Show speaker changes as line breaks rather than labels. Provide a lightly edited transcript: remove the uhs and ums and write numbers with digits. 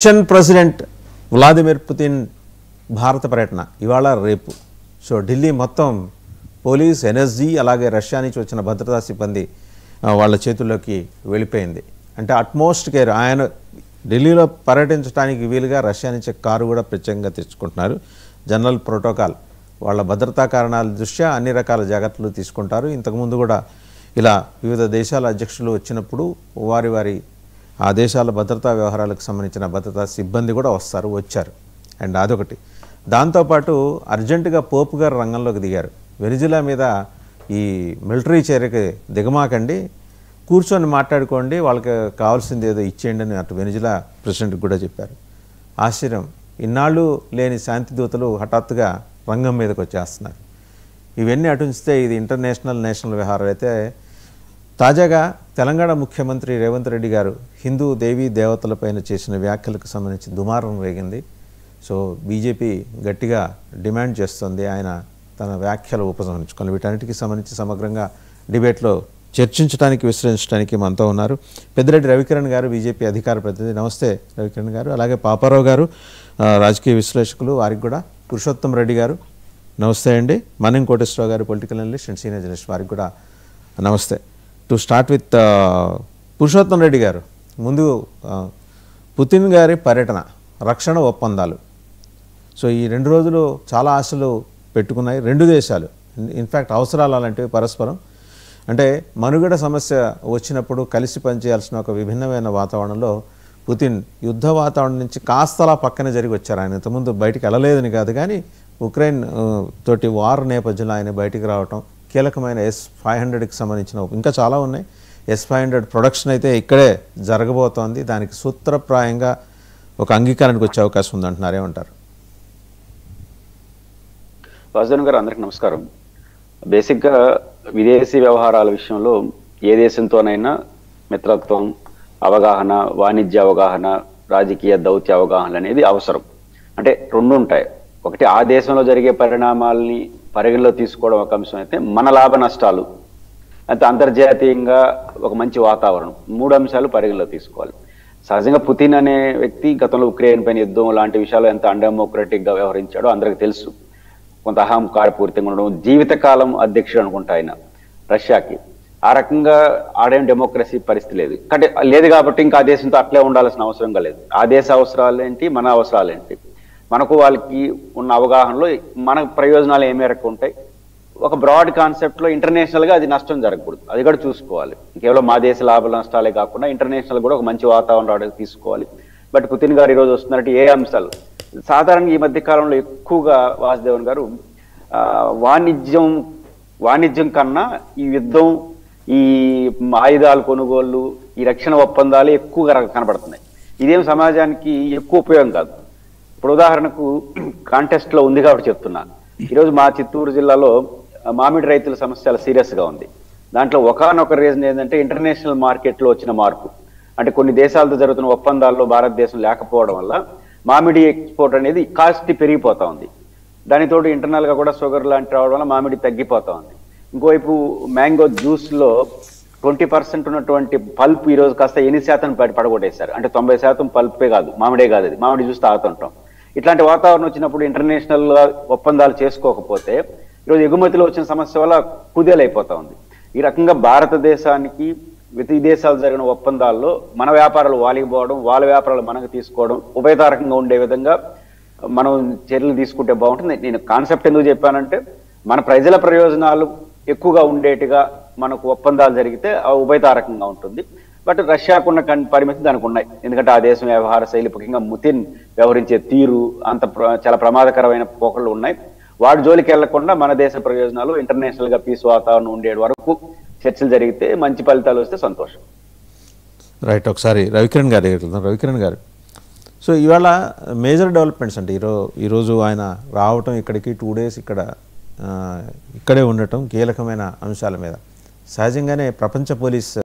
Russian president Vladimir Putin భారత పర్యటన ఇవాళ రేపు. సో ఢిల్లీ మొత్తం పోలీస్ ఎన్ఎస్జీ అలాగే రష్యా నుంచి వచ్చిన భద్రతా సిబ్బంది వాళ్ళ చేతుల్లోకి వెళ్ళిపోయింది. అంటే అట్మోస్ట్ కేర్. ఆయన ఢిల్లీలో పర్యటించడానికి వీలుగా రష్యా నుంచి కారు కూడా ప్రత్యేకంగా తెచ్చుకుంటున్నారు. జనరల్ ప్రోటోకాల్ వాళ్ళ భద్రతా కారణాల దృష్ట్యా అన్ని రకాల జాగ్రత్తలు తీసుకుంటారు. ఇంతకుముందు కూడా ఇలా వివిధ దేశాల అధ్యక్షులు వచ్చినప్పుడు వారి ఆ దేశాల భద్రతా వ్యవహారాలకు సంబంధించిన భద్రతా సిబ్బంది కూడా వచ్చారు. అండ్ అదొకటి. దాంతోపాటు అర్జెంటుగా పోపు గారు రంగంలోకి దిగారు. వెనిజులా మీద ఈ మిలిటరీ చర్యకి దిగమాకండి, కూర్చొని మాట్లాడుకోండి, వాళ్ళకి కావాల్సింది ఏదో ఇచ్చేయండి అని అటు వెనిజులా ప్రెసిడెంట్కి కూడా చెప్పారు. ఆశ్చర్యం, ఇన్నాళ్ళు లేని శాంతి దూతలు హఠాత్తుగా రంగం మీదకి వచ్చేస్తున్నారు. ఇవన్నీ అటుంచితే ఇది ఇంటర్నేషనల్ నేషనల్ వ్యవహారాలు అయితే, తాజాగా తెలంగాణ ముఖ్యమంత్రి రేవంత్ రెడ్డి గారు హిందూ దేవీ దేవతలపైన చేసిన వ్యాఖ్యలకు సంబంధించి దుమారం రేగింది. సో బీజేపీ గట్టిగా డిమాండ్ చేస్తుంది ఆయన తన వ్యాఖ్యలు ఉపసంహరించుకోవాలి. వీటన్నిటికీ సంబంధించి సమగ్రంగా డిబేట్లో చర్చించడానికి విశ్లేషించడానికి మనతో ఉన్నారు పెద్దిరెడ్డి రవికిరణ్ గారు, బీజేపీ అధికార ప్రతినిధి. నమస్తే రవికిరణ్ గారు. అలాగే పాపారావు గారు, రాజకీయ విశ్లేషకులు, వారికి కూడా పురుషోత్తం రెడ్డి గారు నమస్తే అండి. మన్యం కోటేశ్వరరావు గారు, political analyst and senior journalist, వారికి కూడా నమస్తే. To start with Purushottam Reddy గారు, ముందు పుతిన్ గారి పర్యటన, రక్షణ ఒప్పందాలు. సో ఈ 2 రోజులు చాలా ఆశలు పెట్టుకున్నాయి 2 దేశాలు. ఇన్ఫ్యాక్ట్ అవసరాలు అలాంటివి పరస్పరం. అంటే మనుగడ సమస్య వచ్చినప్పుడు కలిసి పనిచేయాల్సిన ఒక విభిన్నమైన వాతావరణంలో పుతిన్ యుద్ధ వాతావరణం నుంచి కాస్తలా పక్కన జరిగి వచ్చారు. ఆయన ఇంతకుముందు బయటికి వెళ్ళలేదని కాదు, కానీ ఉక్రెయిన్ తోటి వార్ నేపథ్యంలో ఆయన బయటికి రావటం, కీలకమైన S-500కి సంబంధించిన ఇంకా చాలా ఉన్నాయి. S-500 ప్రొడక్షన్ అయితే ఇక్కడే జరగబోతోంది. దానికి సూత్రప్రాయంగా ఒక అంగీకారానికి వచ్చే అవకాశం ఉందంటున్నారు. ఏమంటారు?
వాసుదేవన్ గారు, అందరికీ నమస్కారం. బేసిక్గా విదేశీ వ్యవహారాల విషయంలో ఏ దేశంతోనైనా మిత్రత్వం, అవగాహన, వాణిజ్య అవగాహన, రాజకీయ దౌత్య అవగాహన అనేది అవసరం. అంటే 2 ఉంటాయి. ఒకటి ఆ దేశంలో జరిగే పరిణామాలని పరిగణలో తీసుకోవడం ఒక అంశం అయితే, మన లాభ నష్టాలు అయితే అంతర్జాతీయంగా ఒక మంచి వాతావరణం, 3 అంశాలు పరిగణలో తీసుకోవాలి. సహజంగా పుతిన్ అనే వ్యక్తి గతంలో ఉక్రెయిన్ పైన యుద్ధం లాంటి విషయాలు ఎంత అన్డెమోక్రటిక్గా వ్యవహరించాడో అందరికీ తెలుసు. కొంత అహంకారపూరితంగా ఉండడం, జీవితకాలం అధ్యక్షుడు అనుకుంటా ఆయన రష్యాకి. ఆ రకంగా ఆడేం డెమోక్రసీ పరిస్థితి లేదు కాబట్టి ఇంకా ఆ దేశంతో అట్లే ఉండాల్సిన అవసరంగా లేదు. ఆ దేశ అవసరాలు ఏంటి, మన అవసరాలు ఏంటి, మనకు వాళ్ళకి ఉన్న అవగాహనలో మన ప్రయోజనాలు ఏ మేరకు ఉంటాయి, ఒక బ్రాడ్ కాన్సెప్ట్లో ఇంటర్నేషనల్గా అది నష్టం జరగకూడదు, అది కూడా చూసుకోవాలి. కేవలం మా దేశ లాభ నష్టాలే కాకుండా ఇంటర్నేషనల్ కూడా ఒక మంచి వాతావరణం తీసుకోవాలి. బట్ పుతిన్ గారు ఈరోజు వస్తున్నారంటే ఏ అంశాలు సాధారణంగా ఈ మధ్య కాలంలో ఎక్కువగా వాసుదేవన్ గారు వాణిజ్యం కన్నా ఈ యుద్ధం, ఈ ఆయుధాల కొనుగోళ్లు, ఈ రక్షణ ఒప్పందాలు ఎక్కువగా కనబడుతున్నాయి. ఇదేం సమాజానికి ఎక్కువ ఉపయోగం కాదు. ఇప్పుడు ఉదాహరణకు కాంటెస్ట్లో ఉంది కాబట్టి చెప్తున్నాను. ఈరోజు మా చిత్తూరు జిల్లాలో మామిడి రైతుల సమస్య చాలా సీరియస్గా ఉంది. దాంట్లో ఒకానొక రీజన్ ఏంటంటే ఇంటర్నేషనల్ మార్కెట్లో వచ్చిన మార్పు. అంటే కొన్ని దేశాలతో జరుగుతున్న ఒప్పందాల్లో భారతదేశం లేకపోవడం వల్ల మామిడి ఎక్స్పోర్ట్ అనేది కాస్ట్ పెరిగిపోతా ఉంది. దానితో ఇంటర్నల్గా కూడా షుగర్ లాంటి రావడం వల్ల మామిడి తగ్గిపోతా ఉంది. ఇంకోవైపు మ్యాంగో జ్యూస్లో 20% ఉన్నటువంటి పల్ప్ ఈరోజు కాస్త 8% పడగొట్టేశారు. అంటే 90% పల్పే కాదు, మామిడే కాదు, అది మామిడి జ్యూస్ తాగుతుంటాం. ఇట్లాంటి వాతావరణం వచ్చినప్పుడు ఇంటర్నేషనల్గా ఒప్పందాలు చేసుకోకపోతే ఈరోజు ఎగుమతిలో వచ్చిన సమస్య వల్ల కుదేలైపోతా ఉంది. ఈ రకంగా భారతదేశానికి విదేశాలు జరిగిన ఒప్పందాల్లో మన వ్యాపారాలు వాళ్ళకి పోవడం, వాళ్ళ వ్యాపారాలు మనకు తీసుకోవడం ఉభయతారకంగా ఉండే విధంగా మనం చర్యలు తీసుకుంటే బాగుంటుంది. నేను కాన్సెప్ట్ ఎందుకు చెప్పానంటే, మన ప్రజల ప్రయోజనాలు ఎక్కువగా ఉండేట్టుగా మనకు ఒప్పందాలు జరిగితే ఉభయతారకంగా ఉంటుంది. బట్ రష్యాకున్న పరిమితి దానికి ఉన్నాయి. ఎందుకంటే ఆ దేశం వ్యవహార శైలి, ముఖ్యంగా పుతిన్ వ్యవహరించే తీరు చాలా ప్రమాదకరమైన పోకళ్ళు ఉన్నాయి. వాటి జోలికి వెళ్లకుండా మన దేశ ప్రయోజనాలు, ఇంటర్నేషనల్గా పీస్ వాతావరణం ఉండే వరకు చర్చలు జరిగితే మంచి ఫలితాలు వస్తే సంతోషం.
రైట్. ఒకసారి రవికిరణ్ గారు వెళ్తున్నాం. రవికిరణ్ గారు, సో ఇవాళ మేజర్ డెవలప్మెంట్స్ అంటే ఈరోజు ఆయన రావటం, ఇక్కడికి 2 days ఇక్కడే ఉండటం, కీలకమైన అంశాల మీద. సహజంగానే ప్రపంచ పోలీస్